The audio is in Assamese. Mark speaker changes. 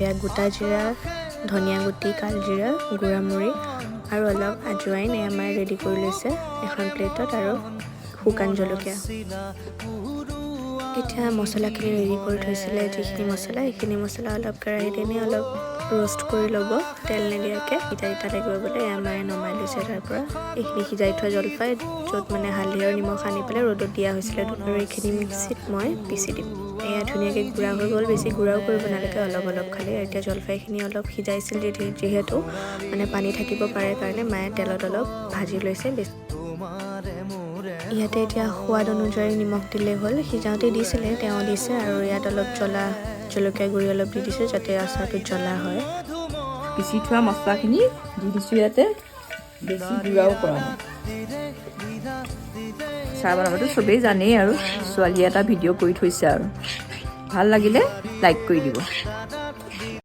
Speaker 1: এয়া গোটা জিৰা, ধনিয়া গুটি, কালজিৰা, গুড়ামুড়ি আৰু অলপ আজৱাইন এয়া মায়ে ৰেডি কৰি লৈছে এখন প্লেটত আৰু শুকান জলকীয়া। এতিয়া মছলাখিনি ৰেডি কৰি থৈছিলে, যিখিনি মছলা সেইখিনি মছলা অলপ কেৰাহীত এনেই অলপ ৰ'ষ্ট কৰি ল'ব তেল নিদিয়াকৈ। তিতা লাগিব বোলে এয়া মায়ে নমাই লৈছে তাৰ পৰা। এইখিনি সিজাই থোৱা জলফাই য'ত মানে হালধি আৰু নিমখ সানি পেলাই ৰ'দত দিয়া হৈছিলে, আৰু এইখিনি মিক্সিত মই পিচি দিম। এয়া ধুনীয়াকৈ গুড়া হৈ গ'ল, বেছি গুড়াও কৰিব নালাগে, অলপ অলপ খালি। এতিয়া জলফাইখিনি অলপ সিজাইছিল যিহেতু মানে পানী থাকিব পাৰে কাৰণে মায়ে তেলত অলপ ভাজি লৈছে। ইয়াতে এতিয়া সোৱাদ অনুযায়ী নিমখ দিলেই হ'ল। সিজাওঁতে দিছিলে, তেওঁ দিছে, আৰু ইয়াত অলপ জলকীয়া গুড়ি অলপ দি দিছে যাতে আচাৰটোত জ্বলা হয়।
Speaker 2: পিচি থোৱা মছলাখিনি দি দিছোঁ ইয়াতে, বেছি গুড়াও কৰা নাই। চাহ বনাবতো চবেই জানেই, আৰু ছোৱালী এটা ভিডিঅ' কৰি থৈছে আৰু ভাল লাগিলে লাইক কৰি দিব।